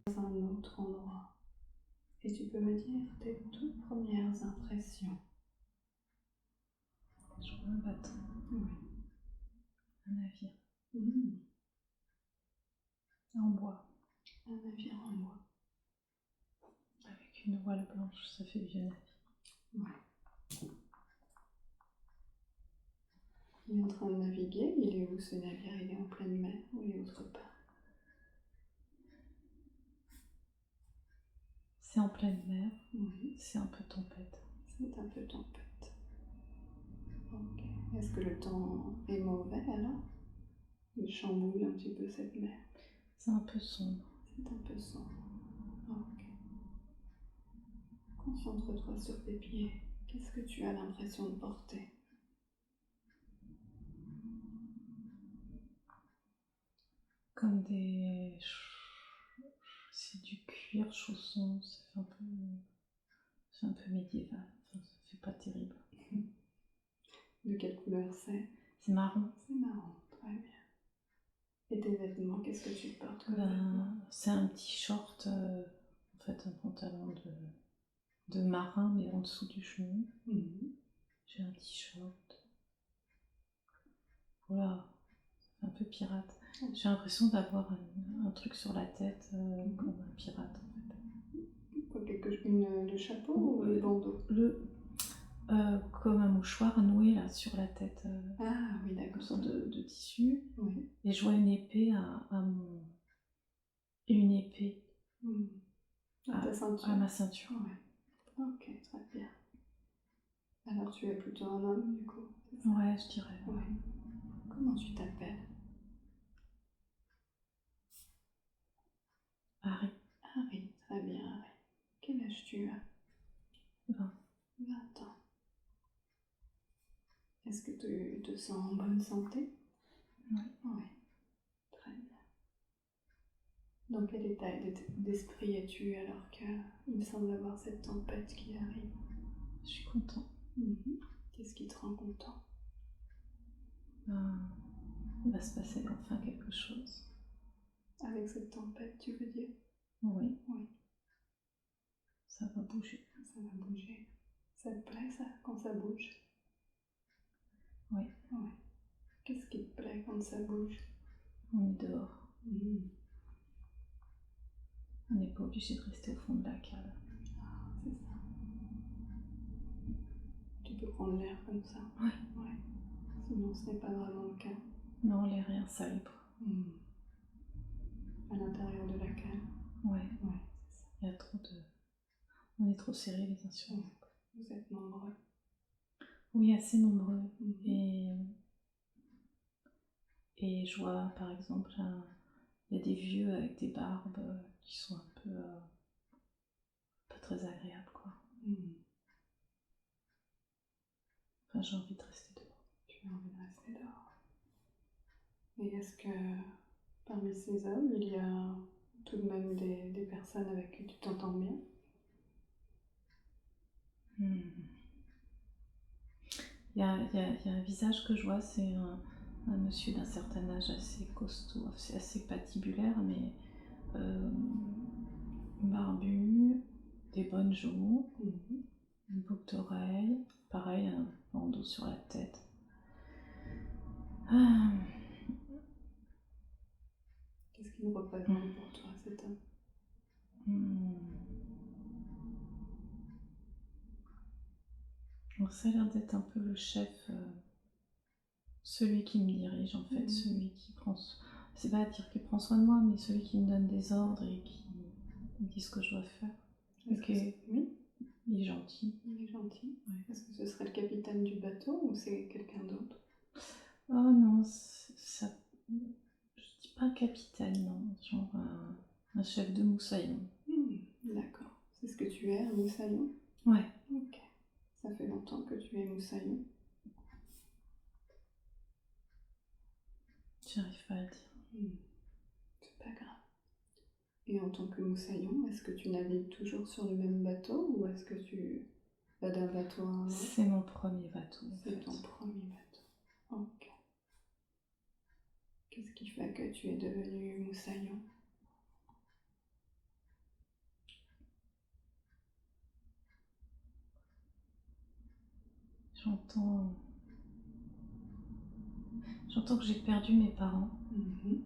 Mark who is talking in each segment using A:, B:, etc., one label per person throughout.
A: Dans un autre endroit. Et tu peux me dire tes toutes premières impressions.
B: Je vois un bateau,
A: Oui.
B: un navire
A: Mmh.
B: en bois,
A: Un navire en bois.
B: avec une voile blanche, ça fait vieux navire.
A: Ouais. Il est en train de naviguer. Il est où ce navire? Il est en pleine mer ou il est autre part?
B: C'est en pleine mer,
A: Oui.
B: c'est un peu tempête.
A: C'est un peu tempête. Ok. Est-ce que le temps est mauvais alors? Il chamboule un petit peu cette mer.
B: C'est un peu sombre.
A: C'est un peu sombre. Ok. Concentre-toi sur tes pieds. Qu'est-ce que tu as l'impression de porter?
B: Comme des... C'est du cuir chausson, c'est un peu médiéval, enfin, ça fait pas terrible.
A: De quelle couleur c'est?
B: C'est marron.
A: C'est marrant, très bien. Et tes vêtements, qu'est-ce que tu portes comme vêtements?
B: C'est un t-shirt, en fait un pantalon de marin, mais en dessous du genou. J'ai un t-shirt. Voilà, un peu pirate. J'ai l'impression d'avoir un truc sur la tête, comme un pirate en fait.
A: Quoi, le chapeau ou le bandeau?
B: Comme un mouchoir noué là sur la tête,
A: Ah oui, d'accord.
B: une sorte de tissu.
A: Oui.
B: Et je vois une épée une épée
A: À ta ceinture?
B: à ma ceinture.
A: Ouais. Ok, très bien. Alors tu es plutôt un homme du coup?
B: Ouais, je dirais.
A: Ouais. Comment tu t'appelles?
B: Harry.
A: Harry, très bien Harry. Quel âge tu as?
B: 20.
A: 20 ans. Est-ce que tu te sens en bonne santé?
B: Oui.
A: Oui. Très bien. Dans quel état d'esprit es-tu alors qu'il semble avoir cette tempête qui arrive?
B: Je suis content.
A: Qu'est-ce qui te rend content?
B: Il va se passer enfin quelque chose.
A: Avec cette tempête, tu veux dire?
B: Oui.
A: Oui.
B: Ça va bouger.
A: Ça va bouger. Ça te plaît ça, quand ça bouge?
B: Oui.
A: Oui. Qu'est-ce qui te plaît quand ça bouge?
B: On est dehors. On n'est pas obligé de rester au fond de la cale.
A: Ah, c'est ça. Tu peux prendre l'air comme ça.
B: Oui.
A: Ouais. Sinon, ce n'est pas vraiment le cas.
B: Non, l'air est insalubre.
A: À l'intérieur de la cale.
B: Ouais.
A: Ouais, c'est ça.
B: Il y a trop de... On est trop serrés les uns sur les autres.
A: Vous êtes nombreux.
B: Oui, assez nombreux. Et je vois, par exemple, il y a des vieux avec des barbes qui sont un peu pas très agréables, quoi. Enfin, j'ai envie de rester dehors.
A: Tu as envie de rester dehors. Et est-ce que parmi ces hommes, il y a tout de même des personnes avec qui tu t'entends bien?
B: Il y a un visage que je vois, c'est un monsieur d'un certain âge assez costaud, assez patibulaire, mais barbu, des bonnes joues, une boucle d'oreille, pareil, un bandeau sur la tête.
A: Qu'est-ce qu'il représente pour toi, cet homme?
B: Donc ça a l'air d'être un peu le chef, celui qui me dirige en fait, celui qui prend... C'est pas à dire qu'il prend soin de moi, mais celui qui me donne des ordres et qui me dit ce que je dois faire.
A: Oui.
B: Il est gentil.
A: Il est gentil.
B: Ouais.
A: Est-ce que ce serait le capitaine du bateau ou c'est quelqu'un d'autre?
B: Oh non, ça... Je dis Pas un capitaine, non. Genre un chef de moussaillon.
A: D'accord. C'est ce que tu es, un moussaillon?
B: Ouais.
A: Ok. Ça fait longtemps que tu es moussaillon?
B: J'arrive pas à le dire.
A: C'est pas grave. Et en tant que moussaillon, est-ce que tu navigues toujours sur le même bateau ou est-ce que tu vas d'un bateau à un autre?
B: C'est mon premier bateau.
A: C'est ton premier bateau. Ok. Qu'est-ce qui fait que tu es devenu moussaillon?
B: J'entends que j'ai perdu mes parents.
A: Mhm.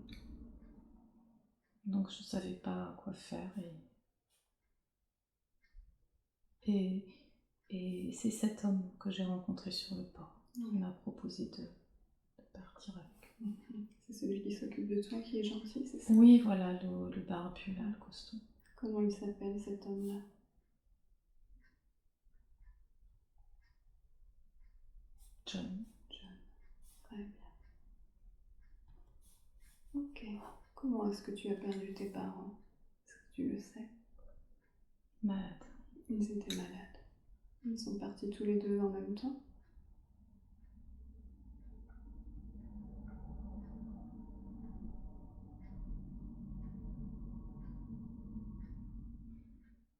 B: Donc je savais pas quoi faire et c'est cet homme que j'ai rencontré sur le port. Il m'a proposé de partir avec.
A: C'est celui qui s'occupe de toi qui est gentil, c'est ça?
B: Oui, voilà, le barbu là, le costaud.
A: Comment il s'appelle cet homme-là?
B: John.
A: John. Très bien. Ok. Comment est-ce que tu as perdu tes parents? Est-ce que tu le sais?
B: Malade.
A: Ils étaient malades. Ils sont partis tous les deux en même temps?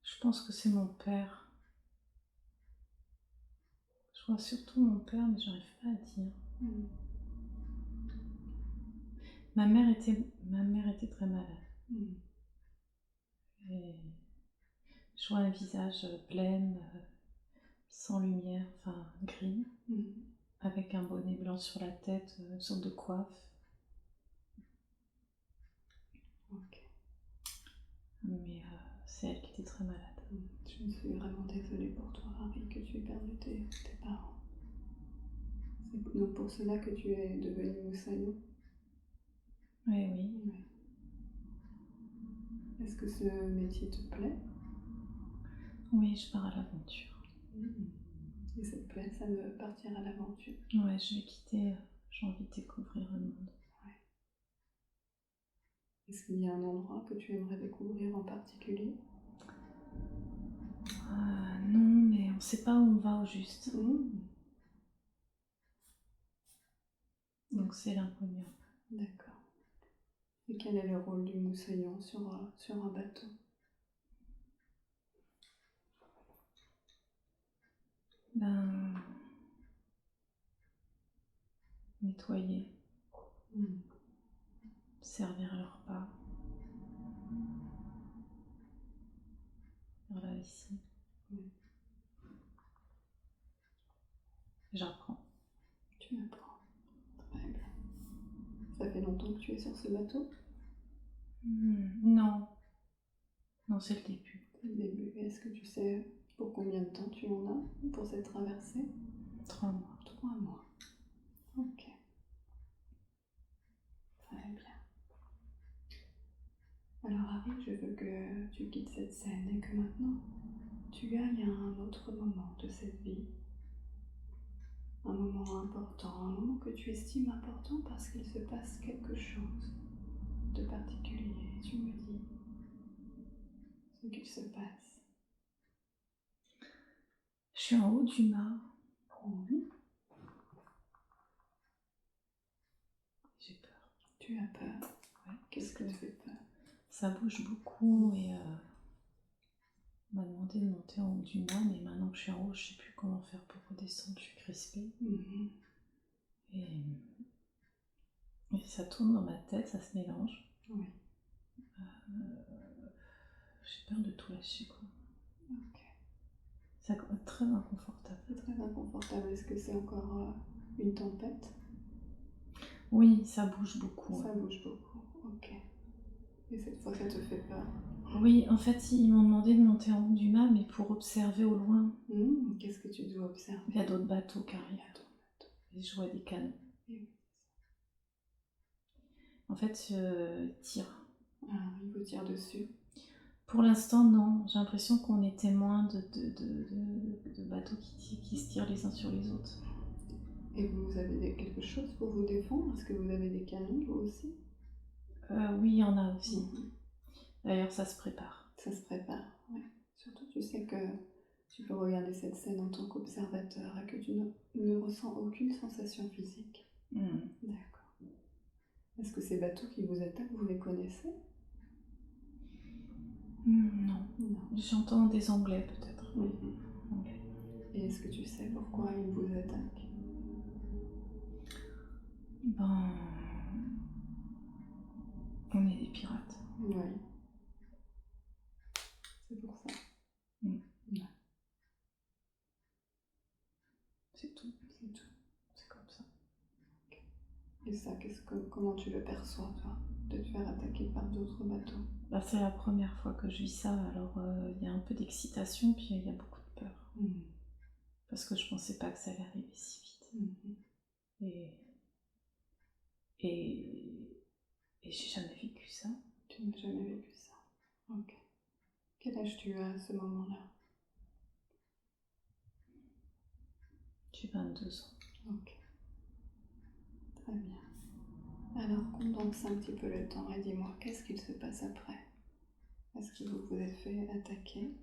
B: Je pense que c'est mon père. Je crois surtout mon père, mais j'arrive pas à dire. Ma mère était très malade. Et je vois un visage blême, sans lumière, enfin gris, avec un bonnet blanc sur la tête, une sorte de coiffe.
A: Ok.
B: Mais c'est elle qui était très malade.
A: Je me suis vraiment désolée pour toi, Harry, que tu aies perdu tes parents. C'est donc pour cela que tu es devenu moussaillon?
B: Oui.
A: Est-ce que ce métier te plaît?
B: Oui, je pars à l'aventure.
A: Et ça te plaît, ça, de partir à l'aventure?
B: Ouais, je vais quitter, j'ai envie de découvrir le monde.
A: Ouais. Est-ce qu'il y a un endroit que tu aimerais découvrir en particulier?
B: Non, mais on ne sait pas où on va au juste. Donc c'est l'inconnu.
A: D'accord. Et quel est le rôle du moussaillon sur un bateau?
B: Nettoyer, servir le repas, faire la lessive. J'apprends.
A: Tu apprends. Très bien. Ça fait longtemps que tu es sur ce bateau?
B: Non. Non, c'est le début.
A: C'est le début. Et est-ce que tu sais pour combien de temps tu en as pour cette traversée?
B: 3 mois.
A: 3 mois. Ok. Très bien. Alors Harry, je veux que tu quittes cette scène et que maintenant tu ailles à un autre moment de cette vie. Un moment important, un moment que tu estimes important parce qu'il se passe quelque chose de particulier. Tu me dis ce qu'il se passe.
B: Je suis en haut du mât.
A: Oui.
B: J'ai peur.
A: Tu as peur?
B: Ouais.
A: Qu'est-ce que te fait peur?
B: Ça bouge beaucoup et on m'a demandé de monter en haut du mât, mais maintenant que je suis en haut, je ne sais plus comment faire pour redescendre. Je suis crispée. Et ça tourne dans ma tête, ça se mélange.
A: Oui.
B: J'ai peur de tout lâcher, quoi.
A: Ok.
B: C'est très inconfortable.
A: C'est très inconfortable. Est-ce que c'est encore une tempête?
B: Oui, ça bouge beaucoup.
A: Ça bouge beaucoup, ok. Et cette fois, ça te fait peur?
B: Oui, en fait, ils m'ont demandé de monter en haut du mât, mais pour observer au loin.
A: Qu'est-ce que tu dois observer?
B: Il y a d'autres bateaux qui arrivent. Et je vois des canons. En fait, ils tirent.
A: Ah, ils vous tirent dessus?
B: Pour l'instant, non. J'ai l'impression qu'on est témoin de bateaux qui se tirent les uns sur les autres.
A: Et vous avez quelque chose pour vous défendre? Est-ce que vous avez des canons, vous aussi?
B: Oui, il y en a aussi.
A: Mhm.
B: D'ailleurs, ça se prépare.
A: Ça se prépare, oui. Surtout, tu sais que tu peux regarder cette scène en tant qu'observateur et que tu ne ressens aucune sensation physique. D'accord. Est-ce que ces bateaux qui vous attaquent, vous les connaissez?
B: Non.
A: Non.
B: J'entends des Anglais peut-être.
A: Mhm.
B: Anglais.
A: Et est-ce que tu sais pourquoi ils vous attaquent?
B: Ben, on est des pirates.
A: Oui. C'est pour ça.
B: Mm.
A: Ouais.
B: C'est tout.
A: C'est tout.
B: C'est comme ça.
A: Et ça, comment tu le perçois, toi, de te faire attaquer par d'autres bateaux?
B: Bah, c'est la première fois que je vis ça, alors il y a un peu d'excitation, puis il y a beaucoup de peur.
A: Mhm.
B: Parce que je pensais pas que ça allait arriver si vite.
A: Mhm.
B: Et j'ai jamais vécu ça.
A: Tu n'as jamais vécu ça. Ok. Quel âge tu as à ce moment-là?
B: J'ai 22 ans.
A: Ok. Très bien. Alors, condense un petit peu le temps et dis-moi, qu'est-ce qu'il se passe après? Est-ce que vous vous êtes fait attaquer?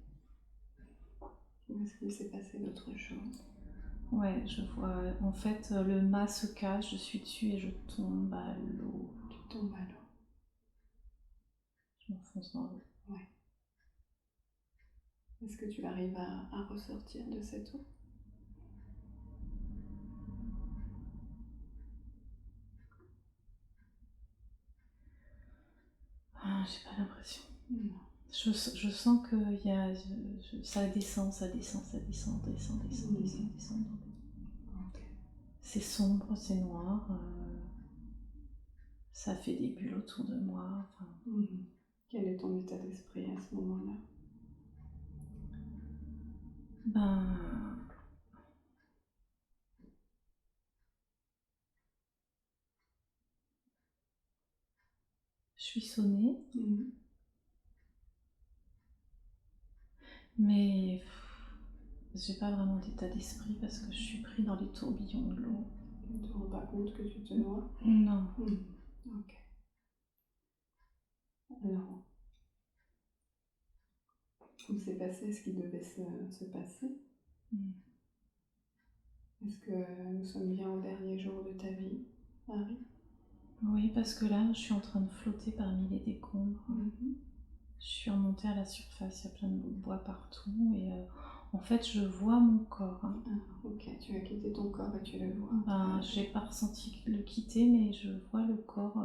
A: Ou est-ce qu'il s'est passé d'autres choses?
B: Ouais, je vois. En fait, le mât se cache, je suis dessus et je tombe à l'eau.
A: Tu tombes à l'eau.
B: Je m'enfonce dans l'eau.
A: Ouais. Est-ce que tu arrives à ressortir de cette eau?
B: Ah, j'ai pas l'impression.
A: Non.
B: Je sens que y a, ça descend, ça descend, ça descend, descend, descend, descend, descend.
A: Ok.
B: C'est sombre, c'est noir. Ça fait des bulles autour de moi. Enfin,
A: Quel est ton état d'esprit à ce moment-là?
B: ben, je suis sonnée, mais j'ai pas vraiment d'état d'esprit parce que je suis pris dans les tourbillons de l'eau.
A: Tu ne te rends pas compte que tu te noies?
B: Non.
A: Ok. Alors, il s'est passé ce qui devait se passer. Est-ce que nous sommes bien au dernier jour de ta vie, Marie?
B: Oui, parce que là, je suis en train de flotter parmi les décombres. Je suis remontée à la surface, il y a plein de bouts de bois partout et en fait, je vois mon corps.
A: Ah, ok, tu as quitté ton corps et tu le vois.
B: Ben, j'ai pas ressenti le quitter, mais je vois le corps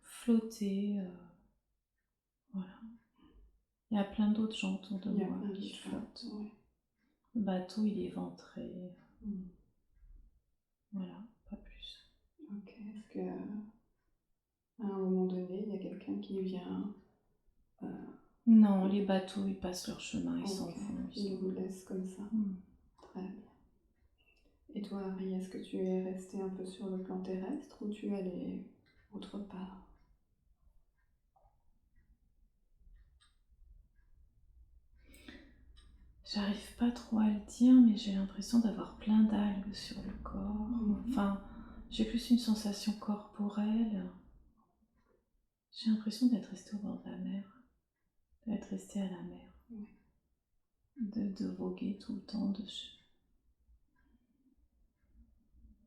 B: flotter. Voilà. Il y a plein d'autres gens autour de moi qui flottent.
A: Ouais.
B: Le bateau, il est ventré. Voilà, pas plus.
A: Ok, est-ce que à un moment donné, il y a quelqu'un qui vient...
B: Non, les bateaux, ils passent leur chemin, ils s'en vont.
A: Ils vous laissent comme ça. Très bien. Et toi, Harry, est-ce que tu es resté un peu sur le plan terrestre ou tu es allé autre part?
B: J'arrive pas trop à le dire, mais j'ai l'impression d'avoir plein d'algues sur le corps. Enfin, j'ai plus une sensation corporelle. J'ai l'impression d'être restée au bord de la mer, d'être restée à la mer, de voguer tout le temps dessus.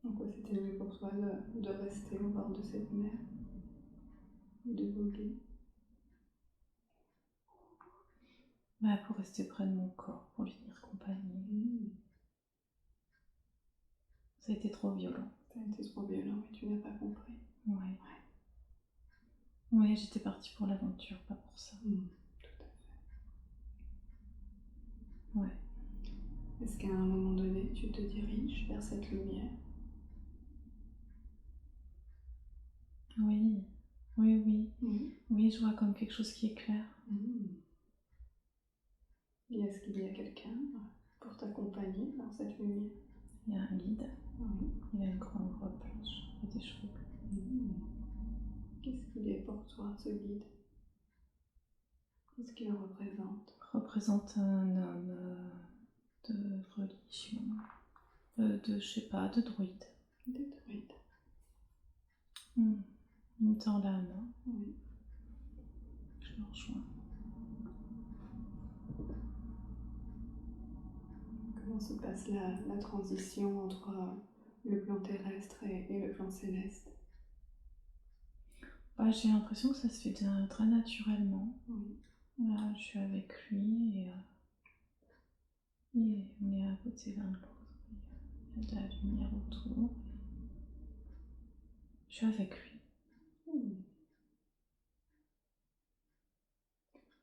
A: Donc c'était mieux pour toi de rester au bord de cette mer et de voguer?
B: Bah, pour rester près de mon corps, pour lui tenir compagnie. Ça a été trop violent.
A: Ça a été trop violent et tu n'as pas compris.
B: Ouais. Ouais, j'étais partie pour l'aventure, pas pour ça.
A: Tout à fait.
B: Ouais.
A: Est-ce qu'à un moment donné, tu te diriges vers cette lumière?
B: Oui. Oui, je vois comme quelque chose qui éclaire.
A: Et est-ce qu'il y a quelqu'un pour t'accompagner dans cette lumière?
B: Il y a un guide. Il a une grande robe blanche et des cheveux bleus.
A: Qu'est-ce qu'il est pour toi, ce guide? Qu'est-ce qu'il représente?
B: Représente un homme de religion, je sais pas, de druide.
A: Des druides.
B: Il me tend la main.
A: Oui.
B: Je le rejoins.
A: Comment se passe la transition entre le plan terrestre et le plan céleste?
B: J'ai l'impression que ça se fait très naturellement.
A: Oui.
B: Là, je suis avec lui et on est à côté l'un de l'autre. Il y a de la lumière autour. Je suis avec lui.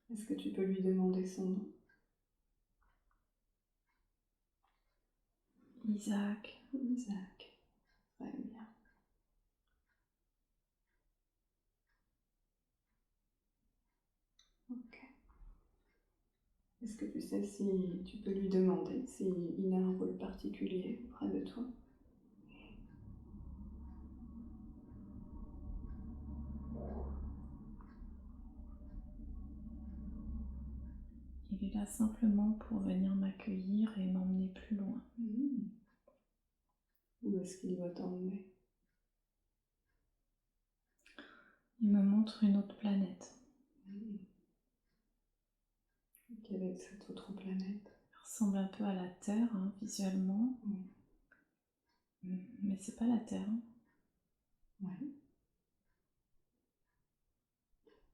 A: Est-ce que tu peux lui demander son nom?
B: Isaac.
A: Isaac. Très bien. Ok. Est-ce que tu sais si tu peux lui demander s'il a un rôle particulier auprès de toi?
B: Il est là simplement pour venir m'accueillir et m'emmener plus loin.
A: Où est-ce qu'il doit t'emmener?
B: Il me montre une autre planète.
A: Quelle est cette autre planète?
B: Elle ressemble un peu à la Terre, visuellement. Mais c'est pas la Terre.
A: Oui.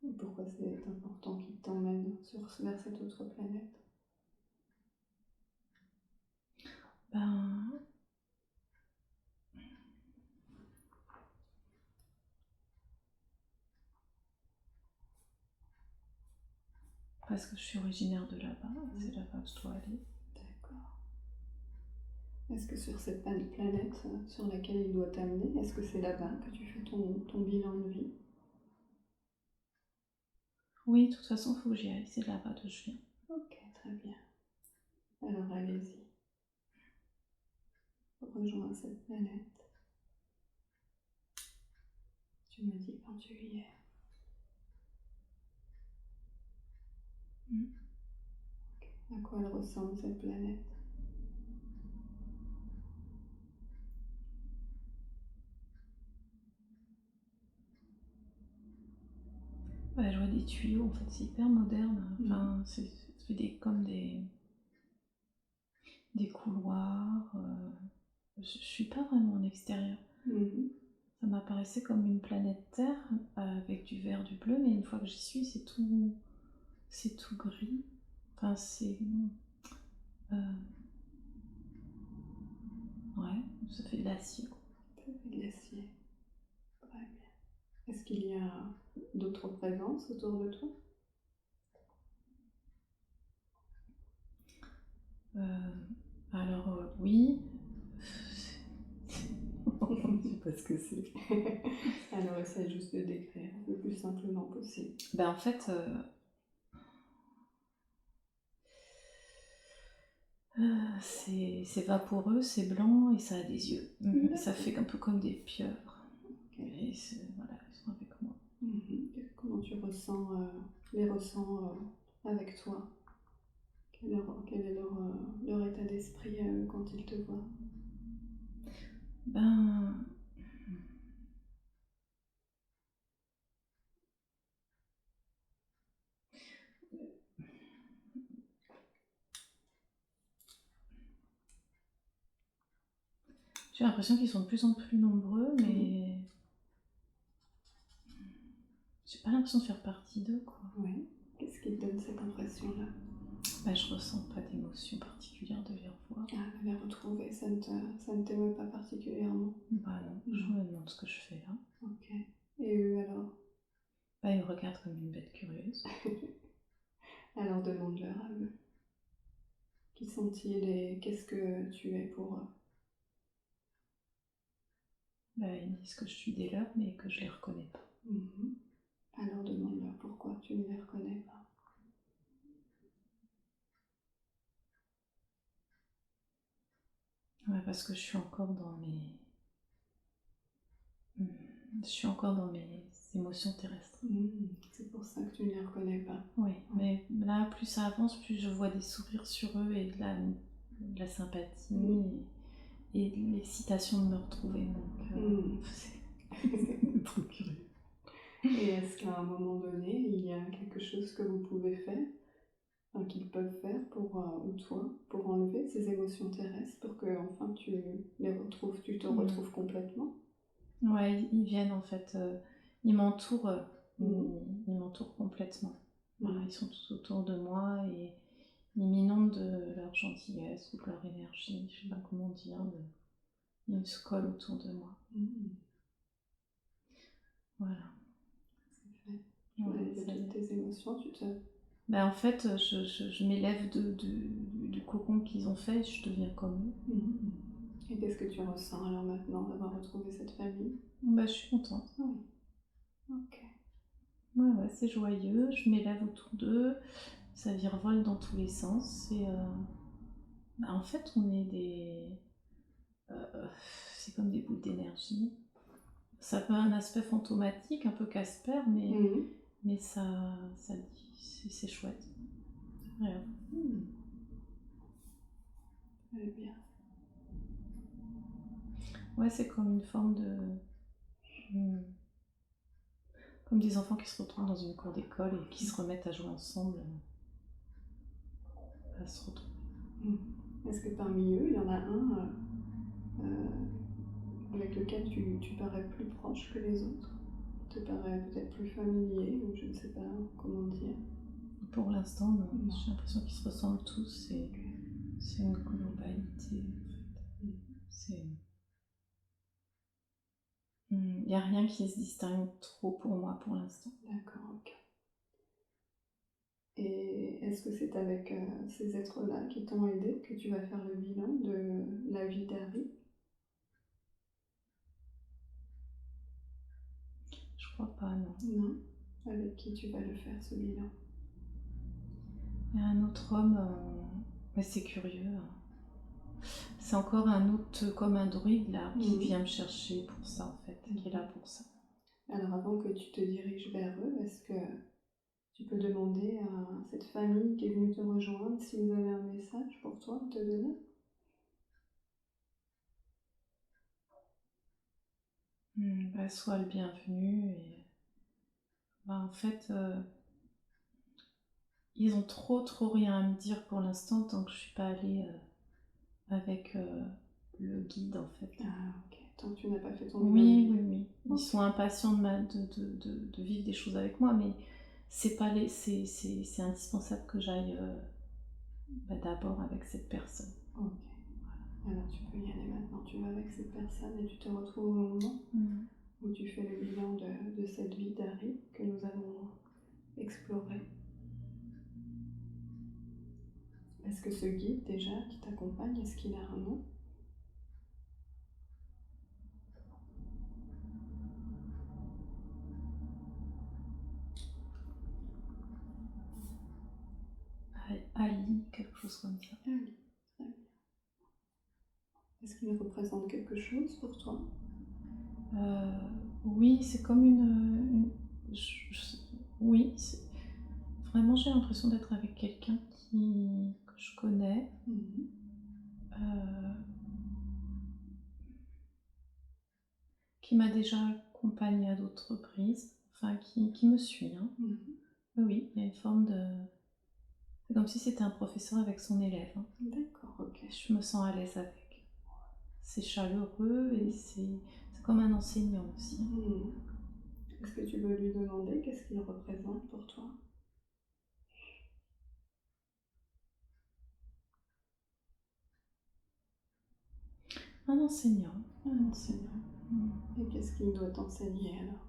A: Et pourquoi c'est important qu'il t'emmène vers cette autre planète?
B: Parce que je suis originaire de là-bas, c'est là-bas que je dois aller.
A: D'accord. Est-ce que sur cette planète sur laquelle il doit t'amener, est-ce que c'est là-bas que tu fais ton bilan de vie?
B: Oui, de toute façon, il faut que j'y aille, c'est là-bas d'où je viens.
A: Ok, très bien. Alors allez-y. Rejoins cette planète. Tu me dis quand tu y es. Okay. À quoi elle ressemble cette planète?
B: Je vois des tuyaux, en fait, c'est hyper moderne. Enfin, c'est comme des couloirs. Je suis pas vraiment en extérieur. Ça m'apparaissait comme une planète Terre avec du vert, du bleu, mais une fois que j'y suis, c'est tout gris. Enfin, c'est ouais, ça fait de l'acier.
A: Ça fait de l'acier. Très bien. Est-ce qu'il y a d'autres présences autour de toi?
B: Alors oui. Je sais pas ce que c'est.
A: Alors essaie juste de décrire le plus simplement possible.
B: En fait, c'est vaporeux, c'est blanc et ça a des yeux. Ça fait un peu comme des pieuvres. Okay. Et voilà, ils sont avec moi.
A: Comment tu les ressens avec toi? Quel est leur état d'esprit quand ils te voient?
B: J'ai l'impression qu'ils sont de plus en plus nombreux, mais j'ai pas l'impression de faire partie d'eux, quoi.
A: Ouais. Qu'est-ce qui te donne cette impression-là?
B: Je ressens pas d'émotion particulière de les revoir.
A: Ah, de les retrouver, ça ne t'émeut pas particulièrement?
B: Non, je me demande ce que je fais là.
A: Ok. Et eux alors?
B: Ils me regardent comme une bête curieuse.
A: Alors demande-leur à eux. Qui sont-ils et qu'est-ce que tu es pour eux?
B: Ils disent que je suis des leurs, mais que je les reconnais pas.
A: Alors demande-leur pourquoi tu ne les reconnais pas.
B: Parce que je suis encore dans mes... Je suis encore dans mes émotions terrestres.
A: C'est pour ça que tu ne les reconnais pas.
B: Oui, mais là, plus ça avance, plus je vois des sourires sur eux et de la sympathie et de l'excitation de me retrouver. Donc, c'est trop curieux.
A: Et est-ce qu'à un moment donné, il y a quelque chose que vous pouvez faire, enfin, qu'ils peuvent faire pour, ou toi, pour enlever ces émotions terrestres, pour que enfin tu les retrouves, tu te retrouves complètement?
B: Ouais, ils viennent en fait, ils m'entourent,
A: Mmh.
B: ils m'entourent complètement. Voilà,
A: Mmh.
B: ils sont tous autour de moi et ils m'inondent de leur gentillesse ou de leur énergie, je sais pas comment dire, ils se collent autour de moi.
A: Mmh.
B: Voilà,
A: C'est fait. Tu as
B: ouais,
A: enlevé
B: ça y
A: toutes
B: est.
A: tes émotions, tu te
B: Ben, en fait, je m'élève du cocon qu'ils ont fait, je deviens comme eux.
A: mmh. Et qu'est-ce que tu ressens alors maintenant d'avoir retrouvé cette famille?
B: Bah, je suis contente.
A: Oui, OK.
B: Ouais, ouais, c'est joyeux, je m'élève autour d'eux, ça virevolte dans tous les sens et bah, en fait, on est des... c'est comme des boules d'énergie. Ça peut avoir un aspect fantomatique, un peu Casper,
A: Mmh.
B: mais ça dit, c'est chouette. C'est agréable.
A: Mmh. Très bien.
B: Ouais, c'est comme une forme de... hmm, comme des enfants qui se retrouvent dans une cour d'école et qui se remettent à jouer ensemble, à se retrouver.
A: Mmh. Est-ce que parmi eux, il y en a un, avec lequel tu parais plus proche que les autres? Te paraît peut-être plus familier ou je ne sais pas comment dire?
B: Pour l'instant, non.
A: Non.
B: J'ai l'impression qu'ils se ressemblent tous et
A: OK.
B: c'est une globalité en fait.
A: Mmh.
B: C'est... il n'y a rien qui se distingue trop pour moi pour l'instant.
A: D'accord, OK. Et est-ce que c'est avec, ces êtres-là qui t'ont aidé que tu vas faire le bilan de la vie d'Harry?
B: Je crois pas, non.
A: Non? Avec qui tu vas le faire ce bilan?
B: Il y a un autre homme, mais c'est curieux, hein. C'est encore un autre, comme un druide là, qui
A: Mmh.
B: vient me chercher pour ça en fait, qui est là pour ça.
A: Alors avant que tu te diriges vers eux, est-ce que tu peux demander à cette famille qui est venue te rejoindre s'ils avaient un message pour toi à te donner?
B: Bah, sois le bienvenu et bah, en fait, ils ont trop rien à me dire pour l'instant tant que je suis pas allée avec le guide en fait.
A: Ah OK, tant que tu n'as pas fait ton
B: Oui,
A: évaluation.
B: oui, oui. Ils
A: OK.
B: sont impatients de vivre des choses avec moi, mais c'est pas les, c'est indispensable que j'aille bah, d'abord avec cette personne.
A: OK. Alors tu peux y aller maintenant. Tu vas avec cette personne et tu te retrouves au moment où tu fais le bilan de cette vie d'Harry que nous avons explorée. Est-ce que ce guide déjà qui t'accompagne, est-ce qu'il a un nom?
B: Ali, quelque chose comme ça.
A: Ah oui, très bien. Est-ce qu'il représente quelque chose pour toi?
B: Oui, c'est comme oui, vraiment j'ai l'impression d'être avec quelqu'un que je connais,
A: Mhm.
B: euh, qui m'a déjà accompagnée à d'autres reprises, enfin qui me suit, hein.
A: Mhm.
B: Oui, il y a une forme de... C'est comme si c'était un professeur avec son élève, hein.
A: D'accord, ok.
B: Je me sens à l'aise avec. C'est chaleureux et c'est comme un enseignant aussi, hein.
A: Mhm. Est-ce que tu veux lui demander qu'est-ce qu'il représente pour toi?
B: Un enseignant.
A: Un enseignant.
B: Mm.
A: Et qu'est-ce qu'il doit t'enseigner alors?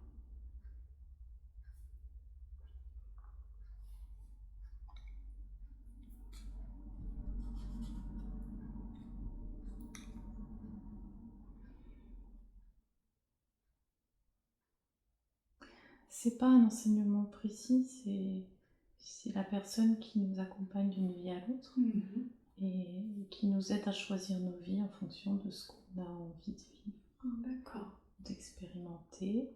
B: C'est pas un enseignement précis, c'est la personne qui nous accompagne d'une vie à l'autre
A: Mhm.
B: et qui nous aide à choisir nos vies en fonction de ce qu'on a envie de vivre,
A: D'accord.
B: d'expérimenter.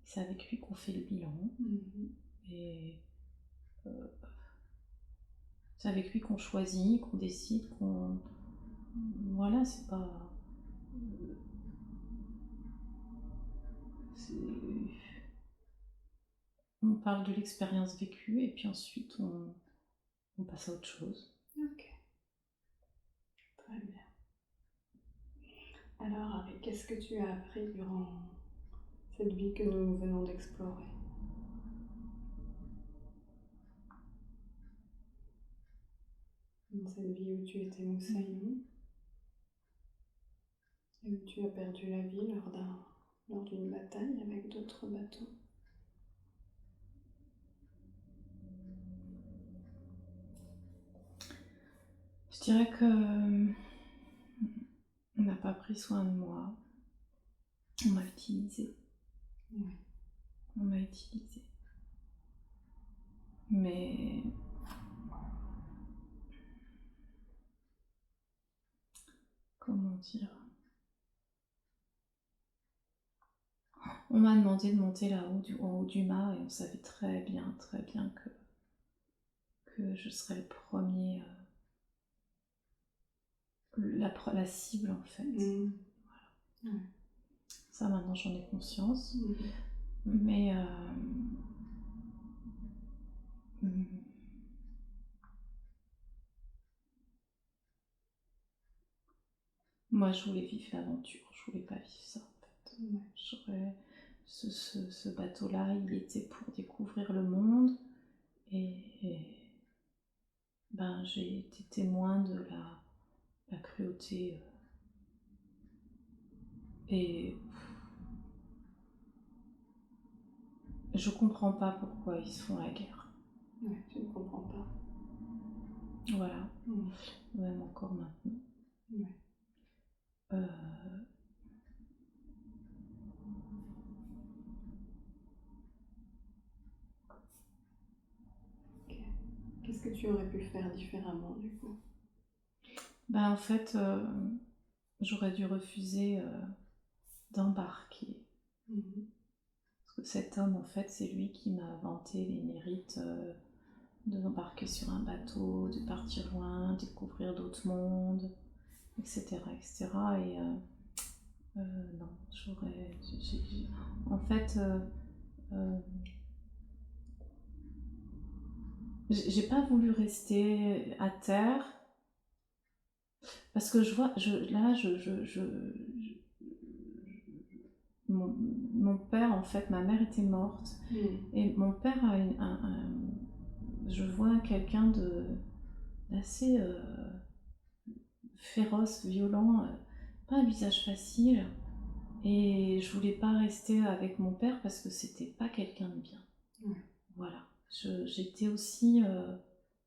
B: C'est avec lui qu'on fait le bilan
A: Mhm.
B: et c'est avec lui qu'on choisit, qu'on décide, qu'on... Voilà, c'est pas... c'est- parle de l'expérience vécue et puis ensuite on passe à autre chose.
A: Ok, très bien. Alors Harry, qu'est-ce que tu as appris durant cette vie que nous venons d'explorer? Dans cette vie où tu étais moussaillon et où tu as perdu la vie lors d'une bataille avec d'autres bateaux.
B: Je dirais que on n'a pas pris soin de moi. On m'a utilisé.
A: Oui.
B: On m'a utilisé. Mais comment dire? On m'a demandé de monter là-haut, en haut du mât, et on savait très bien que je serais le premier, la cible en fait.
A: Voilà. Ouais.
B: Ça maintenant j'en ai conscience, mais moi je voulais vivre l'aventure, je voulais pas vivre ça en fait. J'aurais ce bateau-là, il était pour découvrir le monde et ben j'ai été témoin de la cruauté et je comprends pas pourquoi ils se font la guerre.
A: Ouais, tu ne comprends pas.
B: Voilà, même encore maintenant.
A: Ouais. Ok. Qu'est-ce que tu aurais pu faire différemment du coup?
B: Ben en fait, j'aurais dû refuser d'embarquer. Parce que cet homme, en fait, c'est lui qui m'a vanté les mérites d'embarquer sur un bateau, de partir loin, découvrir d'autres mondes, etc. etc. Et non, en fait, j'ai pas voulu rester à terre parce que je vois, mon père, en fait, ma mère était morte et mon père a je vois quelqu'un d'assez féroce, violent, pas un visage facile, et je voulais pas rester avec mon père parce que c'était pas quelqu'un de bien. Voilà, j'étais aussi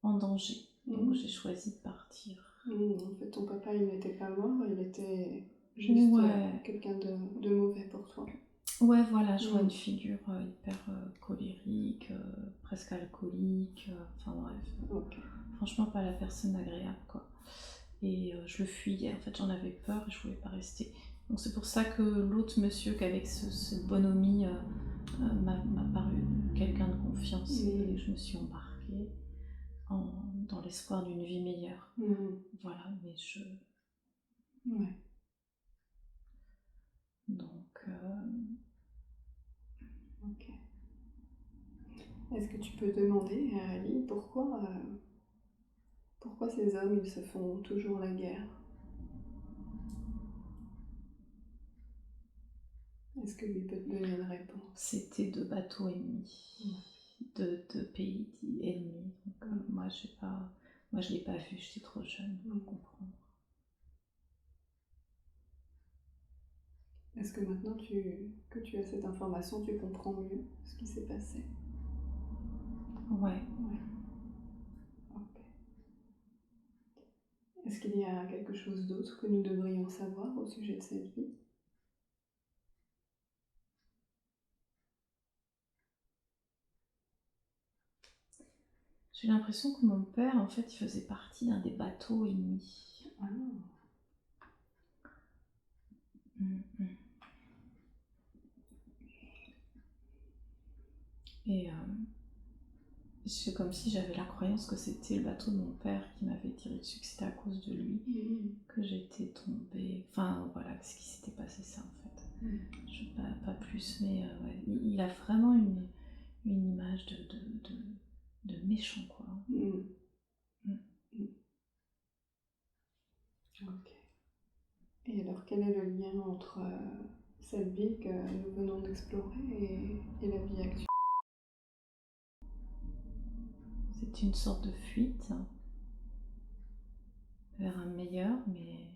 B: en danger, donc j'ai choisi de partir.
A: En fait, ton papa, il n'était pas mort, il était juste quelqu'un de mauvais pour toi.
B: Ouais, voilà, je vois une figure hyper colérique, presque alcoolique, enfin bref. Franchement, pas la personne agréable, quoi. Et je le fuyais, en fait, j'en avais peur et je voulais pas rester. Donc c'est pour ça que l'autre monsieur qu'avec cette bonhomie m'a paru quelqu'un de confiance et je me suis embarquée dans l'espoir d'une vie meilleure. Voilà, mais je...
A: Ouais.
B: Donc...
A: Ok. Est-ce que tu peux demander à Ali pourquoi ces hommes ils se font toujours la guerre? Est-ce que lui peut te donner une réponse?
B: C'était 2 bateaux ennemis, de pays ennemis. Donc, moi je l'ai pas vu, j'étais trop jeune pour comprendre.
A: Est-ce que maintenant que tu as cette information, tu comprends mieux ce qui s'est passé?
B: Ouais.
A: Ok. Est-ce qu'il y a quelque chose d'autre que nous devrions savoir au sujet de cette vie?
B: J'ai l'impression que mon père, en fait, il faisait partie d'un des bateaux ennemis.
A: Ah.
B: Et c'est comme si j'avais la croyance que c'était le bateau de mon père qui m'avait tiré dessus, que c'était à cause de lui que j'étais tombée. Enfin, voilà, ce qui s'était passé, ça, en fait. Je pas plus, mais ouais, il a vraiment une image de méchant, quoi.
A: Mm. Ok. Et alors, quel est le lien entre cette vie que nous venons d'explorer et la vie actuelle?
B: C'est une sorte de fuite vers un meilleur, mais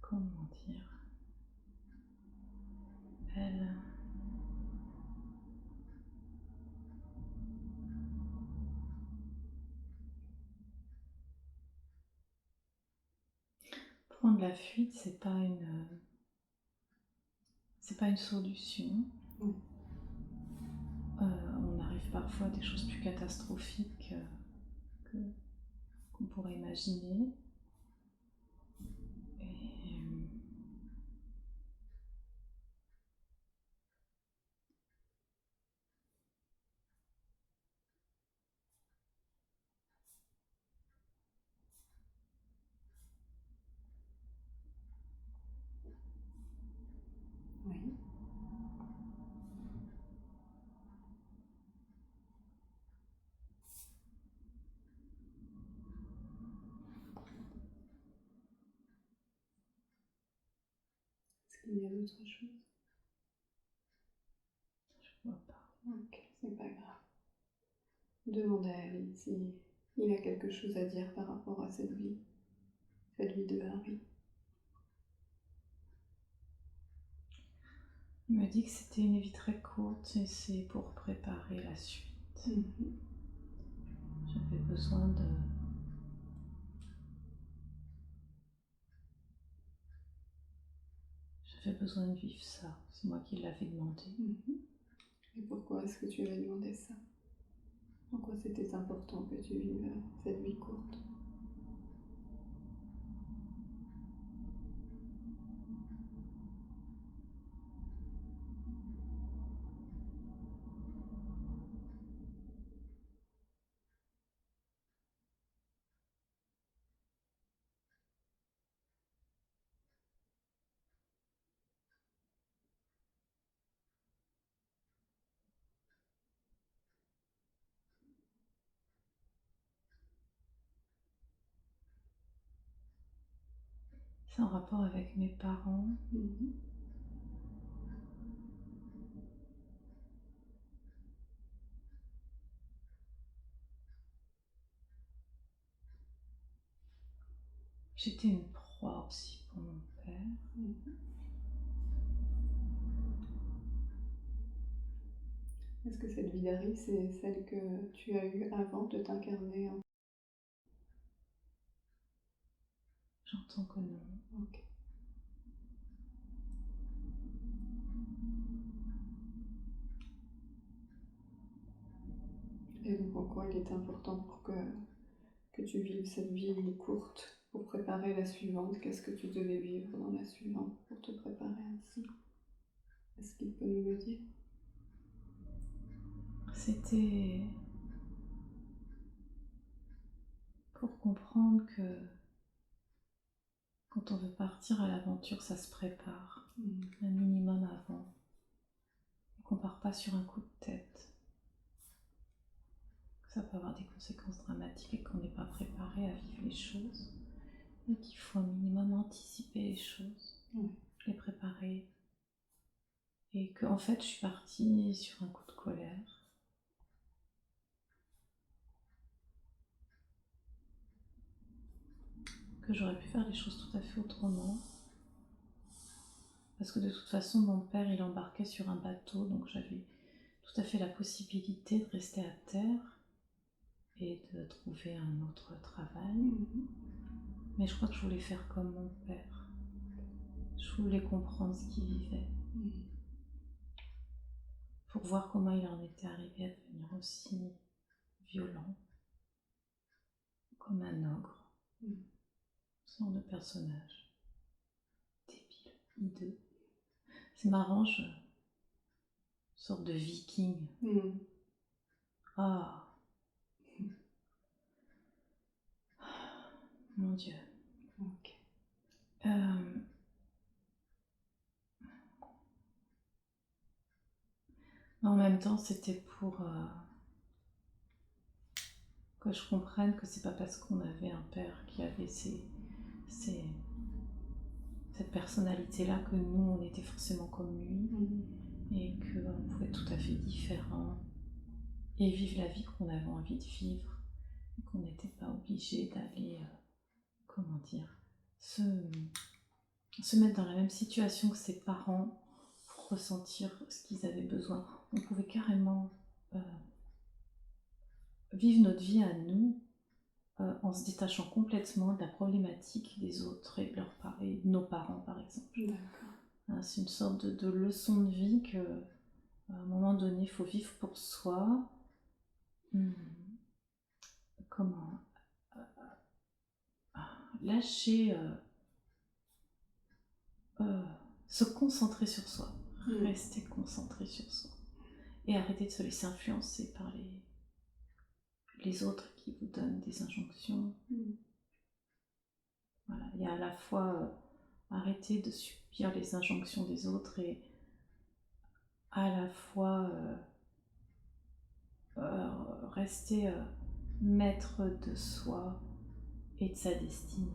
B: comment dire, elle prendre la fuite, c'est pas une solution.
A: Oui.
B: On arrive parfois à des choses plus catastrophiques qu'on pourrait imaginer. Et
A: Oui. Est-ce qu'il y a d'autres choses?
B: je vois pas.
A: Ok, c'est pas grave. Demandez à Ali si il a quelque chose à dire par rapport à cette vie de Harry.
B: Il m'a dit que c'était une vie très courte et c'est pour préparer la suite. J'avais besoin de... J'avais besoin de vivre ça. C'est moi qui l'avais demandé.
A: Et pourquoi est-ce que tu avais demandé ça? Pourquoi c'était important que tu vives cette vie courte?
B: C'est en rapport avec mes parents. J'étais une proie aussi pour mon père.
A: Est-ce que cette vie d'Harry, c'est celle que tu as eue avant de t'incarner en...
B: J'entends que non.
A: Ok. Et donc en quoi il est important pour que tu vives cette vie courte pour préparer la suivante? Qu'est-ce que tu devais vivre dans la suivante pour te préparer ainsi? Est-ce qu'il peut nous le dire?
B: C'était pour comprendre que quand on veut partir à l'aventure, ça se prépare un minimum avant. Et qu'on part pas sur un coup de tête. Que ça peut avoir des conséquences dramatiques et qu'on n'est pas préparé à vivre les choses. Et qu'il faut un minimum anticiper les choses, les préparer. Et que en fait, je suis partie sur un coup de colère. Que j'aurais pu faire les choses tout à fait autrement. Parce que de toute façon, mon père, il embarquait sur un bateau, donc j'avais tout à fait la possibilité de rester à terre et de trouver un autre travail. Mais je crois que je voulais faire comme mon père. Je voulais comprendre ce qu'il vivait. Pour voir comment il en était arrivé à devenir aussi violent, comme un ogre. Ce genre de personnage. Débile, hideux. C'est marrant, une sorte de viking. Ah, Mon Dieu.
A: Ok.
B: En même temps, c'était pour que je comprenne que c'est pas parce qu'on avait un père qui avait cette personnalité-là que nous, on était forcément comme lui et qu'on pouvait être tout à fait différents et vivre la vie qu'on avait envie de vivre et qu'on n'était pas obligé d'aller, se mettre dans la même situation que ses parents pour ressentir ce qu'ils avaient besoin. On pouvait carrément vivre notre vie à nous en se détachant complètement de la problématique des autres et de nos parents, par exemple.
A: D'accord.
B: C'est une sorte de leçon de vie que, à un moment donné, il faut vivre pour soi. Lâcher, se concentrer sur soi, rester concentré sur soi et arrêter de se laisser influencer par les autres qui vous donnent des injonctions. Voilà, il y a à la fois arrêter de subir les injonctions des autres et à la fois rester maître de soi et de sa destinée.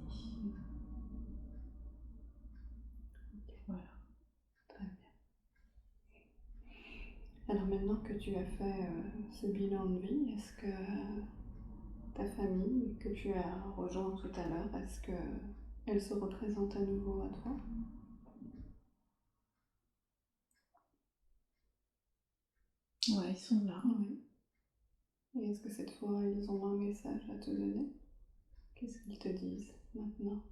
B: Voilà.
A: Très bien. Alors maintenant que tu as fait ce bilan de vie, est-ce que ta famille que tu as rejoint tout à l'heure, est-ce qu'elle se représente à nouveau à toi?
B: Ouais, ils sont là.
A: Oui. Et est-ce que cette fois, ils ont un message à te donner? Qu'est-ce qu'ils te disent maintenant?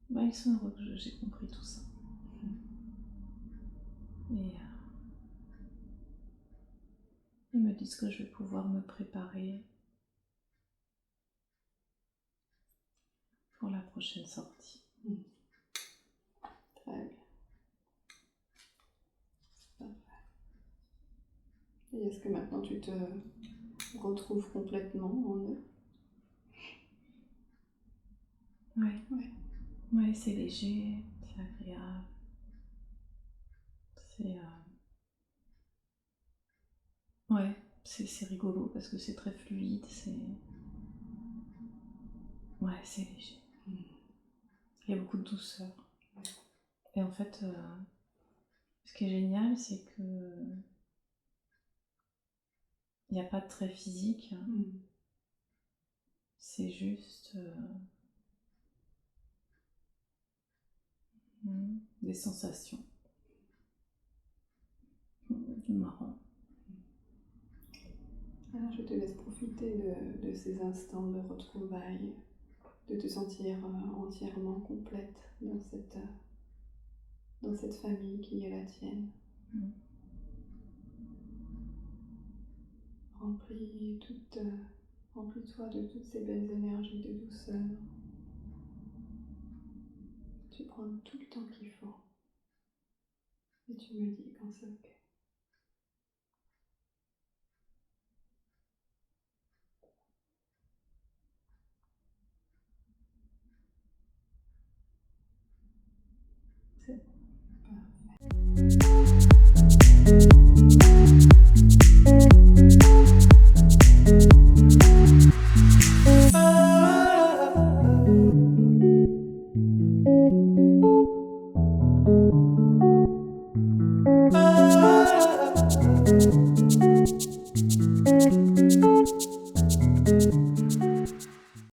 B: Ils sont heureux que j'ai compris tout ça. Et ils me disent que je vais pouvoir me préparer pour la prochaine sortie.
A: Très bien. Parfait. Et est-ce que maintenant tu te retrouves complètement en eux?
B: Ouais, c'est léger, c'est agréable. C'est rigolo parce que c'est très fluide, c'est léger. Il y a beaucoup de douceur. Et en fait, ce qui est génial, c'est que il n'y a pas de trait physique. C'est juste des sensations. Marrant.
A: Alors je te laisse profiter de ces instants de retrouvailles, de te sentir entièrement complète dans cette famille qui est la tienne. Remplis-toi de toutes ces belles énergies de douceur. Tu prends tout le temps qu'il faut. Et tu me dis quand c'est ok. C'est bon. Parfait.